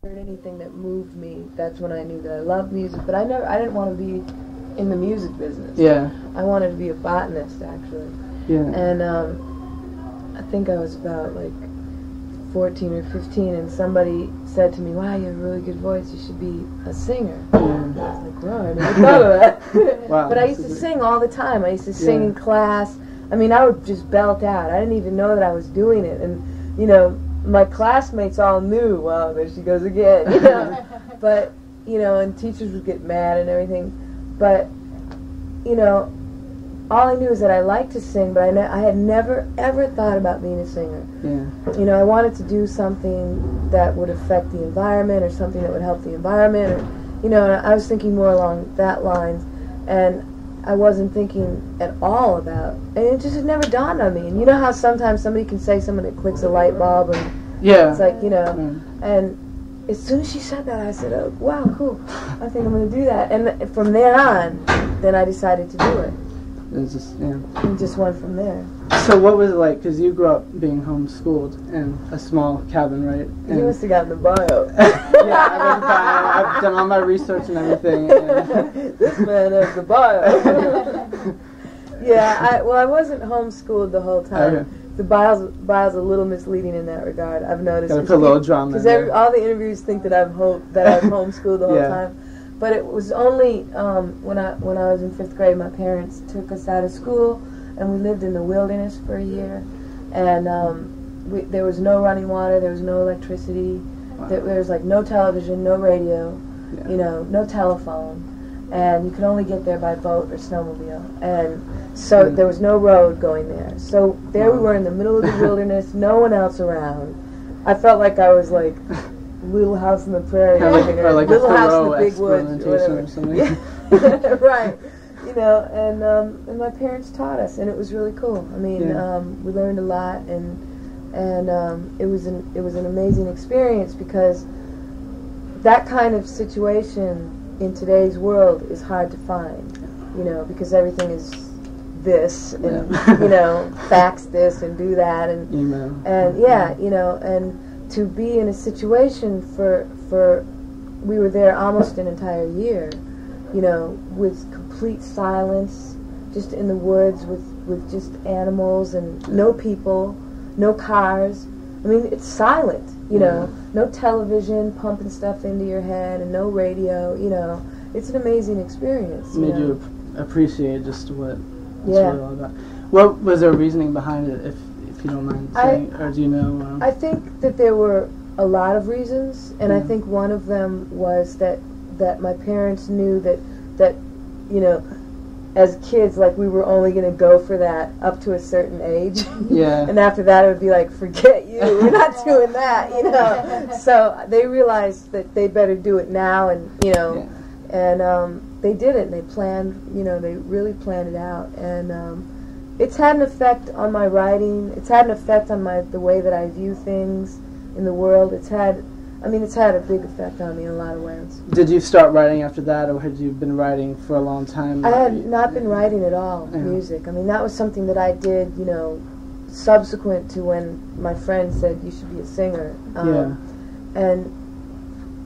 heard anything that moved me, that's when I knew that I loved music. But I didn't want to be in the music business. Yeah. I wanted to be a botanist, actually. Yeah. And I think I was about like 14 or 15, and somebody said to me, "Wow, you have a really good voice. You should be a singer." Yeah. And I was like, "Wow, I never thought of that." Wow. But I used to sing all the time. I used to sing in class. I mean, I would just belt out. I didn't even know that I was doing it, and you know, my classmates all knew. Wow, there she goes again. You know, but you know, and teachers would get mad and everything. But you know, all I knew is that I liked to sing, but I had never ever thought about being a singer. Yeah. You know, I wanted to do something that would affect the environment, or something that would help the environment, or you know, and I was thinking more along that lines, and I wasn't thinking at all about, and it just had never dawned on me. And you know how sometimes somebody can say something that clicks a light bulb, and it's like, you know, and as soon as she said that, I said, "Oh, wow, cool. I think I'm going to do that." And from there on, then I decided to do it. It just, And just went from there. So what was it like, because you grew up being homeschooled in a small cabin, right? And You must have gotten the bio. Yeah, I've done all my research and everything. And This man has the bio. Yeah, I wasn't homeschooled the whole time. Okay. The bio's a little misleading in that regard. I've noticed. Gotta put a little drama in there. Because all the interviews think that I've homeschooled the whole time. But it was only when I was in 5th grade, my parents took us out of school, and we lived in the wilderness for a year. And there was no running water, there was no electricity, there was like no television, no radio, you know, no telephone, and you could only get there by boat or snowmobile. And so there was no road going there. So there we were in the middle of the wilderness, no one else around. I felt like I was like Little House on the Prairie, or like Little a House in Thoreau the Big Woods, or whatever. or something. Yeah. Right. You know, and my parents taught us, and it was really cool. I mean, we learned a lot, and it was an amazing experience, because that kind of situation in today's world is hard to find. You know, because everything is this, and you know, fax this and do that, and email, and you know, and to be in a situation for we were there almost an entire year, you know, with complete silence, just in the woods with just animals and no people, no cars. I mean, it's silent, you know, no television pumping stuff into your head, and no radio, you know. It's an amazing experience. Made you appreciate just what it's really all about. What was their reasoning behind it, if you don't mind saying, or do you know? I think that there were a lot of reasons, and I think one of them was that my parents knew that you know, as kids, like, we were only going to go for that up to a certain age. Yeah. And after that, it would be like, forget you, we're not doing that, you know. So they realized that they better do it now, and you know, and they did it, and they planned, you know, they really planned it out, and it's had an effect on my writing. It's had an effect on the way that I view things in the world. It's had a big effect on me in a lot of ways. Did you start writing after that, or had you been writing for a long time? I had not been writing at all, music. I mean, that was something that I did, you know, subsequent to when my friend said you should be a singer. And,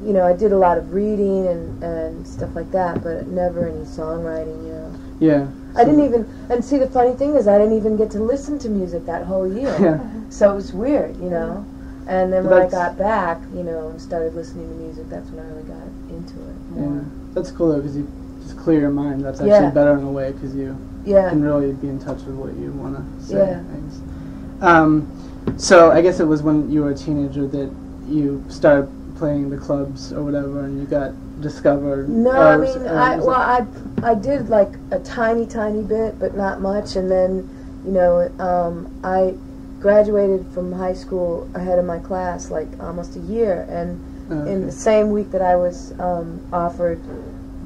you know, I did a lot of reading and stuff like that, but never any songwriting, you know. Yeah. I didn't even, and see, the funny thing is, I didn't even get to listen to music that whole year. So it was weird, you know. And then when I got back, you know, and started listening to music, that's when I really got into it more. Yeah. That's cool, though, because you just clear your mind. That's actually better in a way, because you can really be in touch with what you want to say. So I guess it was when you were a teenager that you started playing the clubs or whatever, and you got discovered. No, I mean, I did like a tiny bit, but not much, and then, you know, I graduated from high school ahead of my class, like almost a year, and in the same week that I was offered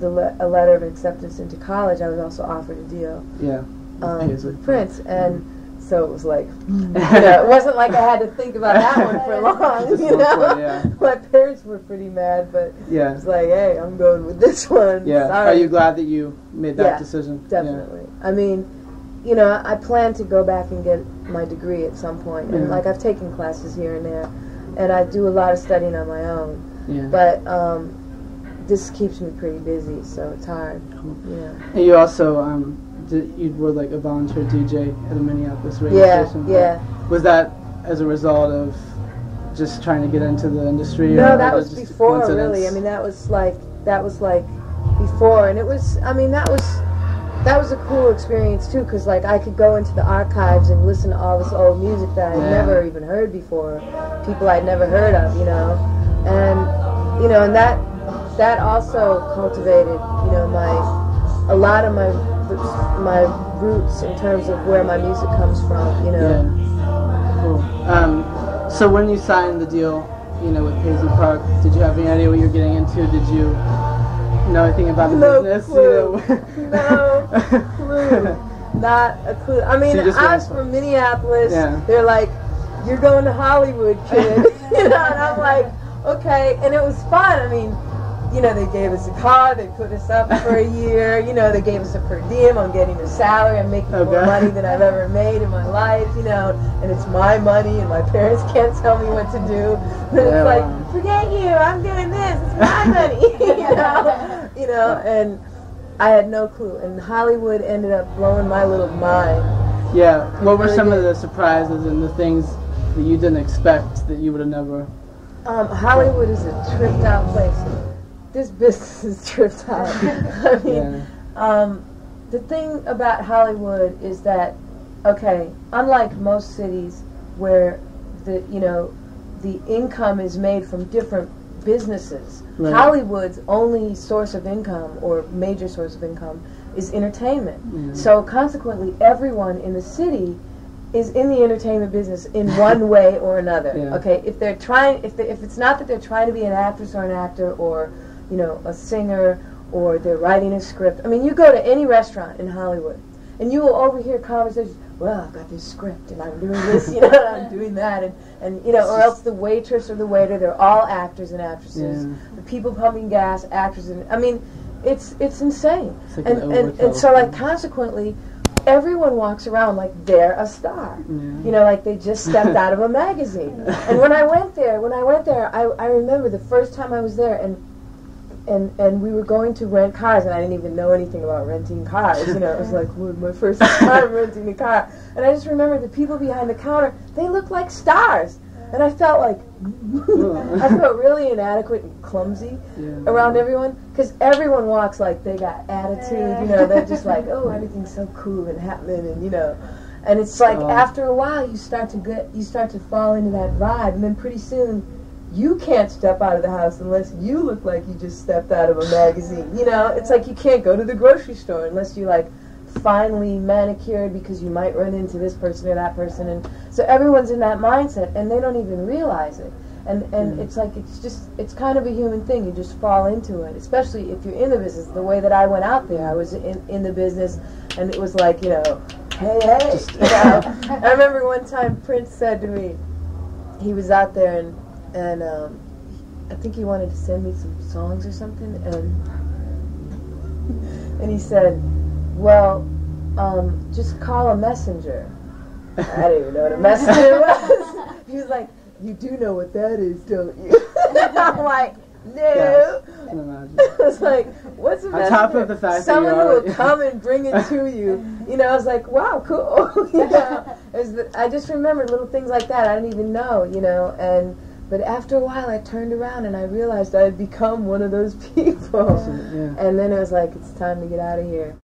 a letter of acceptance into college, I was also offered a deal with Prince, and so it was like, you know, it wasn't like I had to think about that one for long, you know. My parents were pretty mad, but it was like, hey, I'm going with this one. Yeah. Sorry. Are you glad that you made that decision? Definitely. I mean, you know, I plan to go back and get my degree at some point, and like, I've taken classes here and there, and I do a lot of studying on my own. Yeah. But this keeps me pretty busy, so it's hard. Cool. Yeah. And you also you were like a volunteer DJ at a Minneapolis radio station. Yeah. Was that as a result of just trying to get into the industry? No, or that was was just before. coincidence? Really, I mean, that was like before, and it was. I mean, that was a cool experience too, because like I could go into the archives and listen to all this old music that I'd never even heard before, people I'd never heard of, you know, and that also cultivated, you know, a lot of my roots in terms of where my music comes from, you know. Yeah. Cool. So when you signed the deal, you know, with Paisley Park, did you have any idea what you were getting into? Did you know anything about the business? Clue. You know? No clue. Not a clue. I mean, I was from Minneapolis. Yeah. They're like, "You're going to Hollywood, kid." You know, and I'm like, "Okay." And it was fun. I mean, you know, they gave us a car. They put us up for a year. You know, they gave us a per diem. I'm getting a salary. I'm making more money than I've ever made in my life. You know, and it's my money, and my parents can't tell me what to do. And it's like, forget you. I'm doing this. It's my money. You know, and I had no clue. And Hollywood ended up blowing my little mind. Yeah. What were some of the surprises and the things that you didn't expect that you would have never? Hollywood is a tripped out place. This business is tripped out. I mean, the thing about Hollywood is that, okay, unlike most cities where the income is made from different businesses, right. Hollywood's only source of income or major source of income is entertainment. Mm. So consequently, everyone in the city is in the entertainment business in one way or another. Yeah. Okay, if it's not that they're trying to be an actress or an actor or, you know, a singer, or they're writing a script. I mean, you go to any restaurant in Hollywood, and you will overhear conversations. Well, I've got this script, and I'm doing this, you know, and I'm doing that, and you know, or else the waitress or the waiter, they're all actors and actresses. Yeah. The people pumping gas, actors, and I mean, it's insane. It's like and so like consequently, everyone walks around like they're a star. Yeah. You know, like they just stepped out of a magazine. And when I went there, I remember the first time I was there, and we were going to rent cars, and I didn't even know anything about renting cars. You know, it was like my first time renting a car. And I just remember the people behind the counter, they looked like stars. And I felt like, I felt really inadequate and clumsy around everyone, because everyone walks like they got attitude, you know, they're just like, oh, everything's so cool and happening, and you know. And it's like, after a while, you start to fall into that vibe, and then pretty soon, you can't step out of the house unless you look like you just stepped out of a magazine. You know, it's like you can't go to the grocery store unless you like finely manicured, because you might run into this person or that person. And so everyone's in that mindset, and they don't even realize it. And it's like, it's kind of a human thing. You just fall into it, especially if you're in the business. The way that I went out there, I was in the business, and it was like, you know, hey, you know. I remember one time Prince said to me, he was out there, and I think he wanted to send me some songs or something, and he said, well, just call a messenger. I didn't even know what a messenger was. He was like, you do know what that is, don't you? I'm like, no. Yes, I can imagine. I was like, what's a messenger? On top of the fact someone who will come and bring it to you. You know, I was like, wow, cool. You know, I just remembered little things like that. I didn't even know, you know, but after a while, I turned around and I realized I had become one of those people. And then it was like, it's time to get out of here.